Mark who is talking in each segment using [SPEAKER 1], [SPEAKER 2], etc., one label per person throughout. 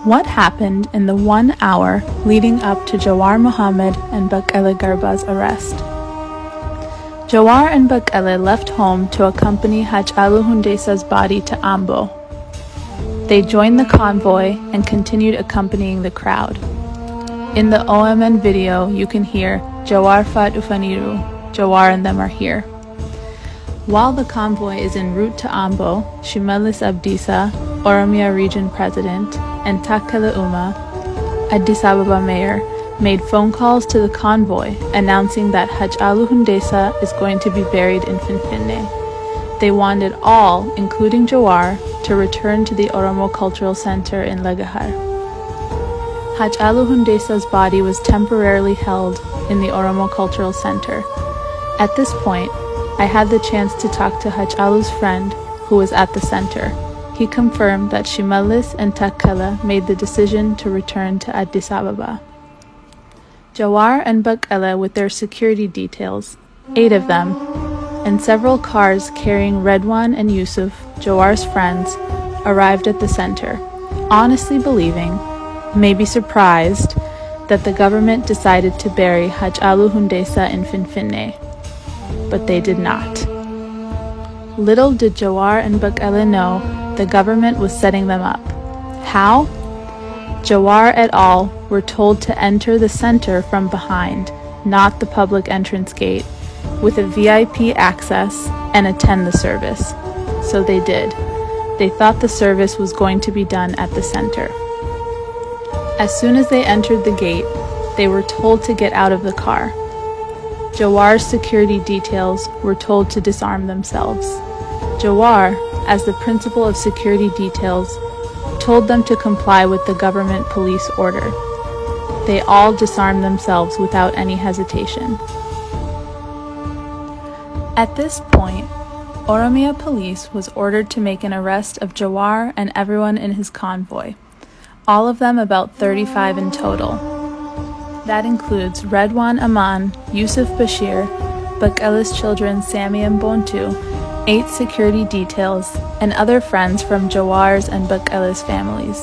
[SPEAKER 1] What happened in the 1 hour leading up to Jawar Mohammed and Bekele Garba's arrest? Jawar and Bekele left home to accompany Hachalu Hundesa's body to Ambo. They joined the convoy and continued accompanying the crowd. In the OMN video, you can hear Jawar Fat Ufaniru, Jawar and them are here. While the convoy is en route to Ambo, Shimelis Abdisa, Oromia Region President, and Takkala Umar, Addis Ababa Mayor, made phone calls to the convoy announcing that Hachalu Hundesa is going to be buried in Finfinne. They wanted all, including Jawar, to return to the Oromo Cultural Center in Legahar. Hachalu Hundesa's body was temporarily held in the Oromo Cultural Center. At this point, I had the chance to talk to Hachalu's friend, who was at the center. He confirmed that Shimelis and Takkala made the decision to return to Addis Ababa. Jawar and Bekele, with their security details, 8 of them, and several cars carrying Redwan and Yusuf, Jawar's friends, arrived at the center, honestly believing, maybe surprised, that the government decided to bury Hachalu Hundesa in Finfinne. But they did not. Little did Jawar and Bekele know the government was setting them up. How? Jawar et al. Were told to enter the center from behind, not the public entrance gate, with a VIP access and attend the service. So they did. They thought the service was going to be done at the center. As soon as they entered the gate, they were told to get out of the car. Jawar's security details were told to disarm themselves. Jawar, as the principal of security details, told them to comply with the government police order. They all disarmed themselves without any hesitation. At this point, Oromia police was ordered to make an arrest of Jawar and everyone in his convoy, all of them about 35 in total. That includes Redwan Aman, Yusuf Bashir, Bekele's children Sami and Bontu, 8 security details, and other friends from Jawar's and Bekele's families.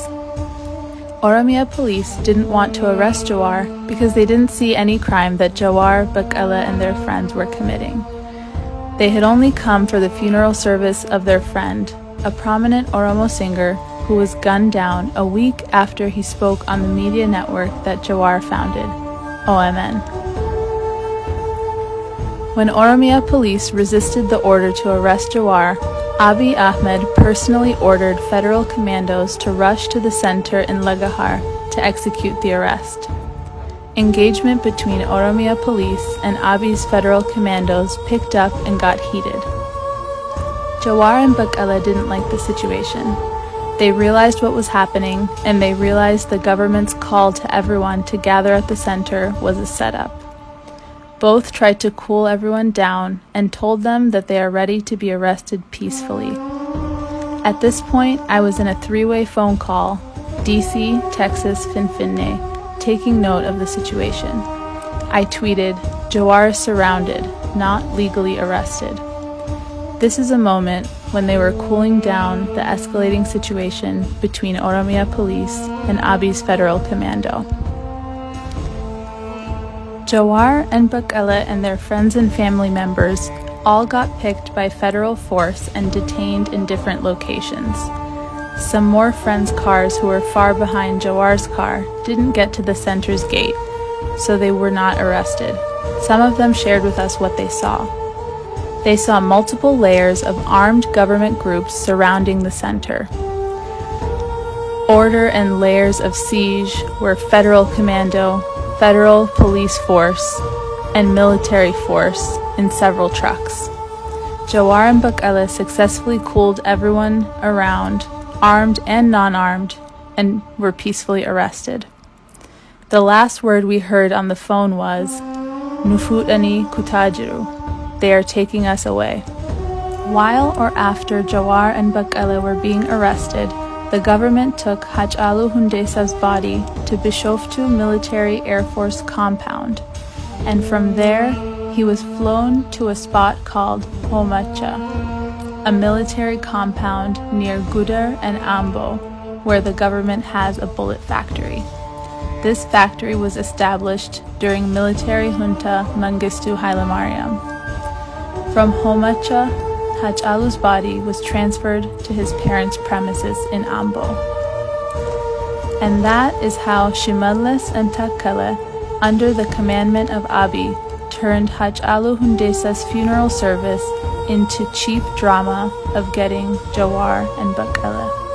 [SPEAKER 1] Oromia police didn't want to arrest Jawar because they didn't see any crime that Jawar, Bekele, and their friends were committing. They had only come for the funeral service of their friend, a prominent Oromo singer who was gunned down a week after he spoke on the media network that Jawar founded, OMN. When Oromia police resisted the order to arrest Jawar, Abiy Ahmed personally ordered federal commandos to rush to the center in Legahar to execute the arrest. Engagement between Oromia police and Abiy's federal commandos picked up and got heated. Jawar and Bekele didn't like the situation. They realized what was happening, and they realized the government's call to everyone to gather at the center was a setup. Both tried to cool everyone down and told them that they are ready to be arrested peacefully. At this point, I was in a 3-way phone call, DC, Texas, Finfinne, taking note of the situation. I tweeted, "Jawar is surrounded, not legally arrested." This is a moment when they were cooling down the escalating situation between Oromia police and Abiy's federal commando. Jawar and Bekele and their friends and family members all got picked by federal force and detained in different locations. Some more friends' cars who were far behind Jawar's car didn't get to the center's gate, so they were not arrested. Some of them shared with us what they saw. They saw multiple layers of armed government groups surrounding the center. Order and layers of siege where federal commando, federal police force, and military force in several trucks. Jawar and Bekele successfully cooled everyone around, armed and non-armed, and were peacefully arrested. The last word we heard on the phone was, "Nufutani kutajiru," they are taking us away. While or after Jawar and Bekele were being arrested, the government took Hachalu Hundesa's body to Bishoftu Military Air Force compound, and from there he was flown to a spot called Homacha, a military compound near Gudar and Ambo, where the government has a bullet factory. This factory was established during military junta Mengistu Hailemariam. From Homacha, Hachalu's body was transferred to his parents' premises in Ambo. And that is how Shimallis and Takkala, under the commandment of Abi, turned Hachalu Hundesa's funeral service into cheap drama of getting Jawar and Baqqala.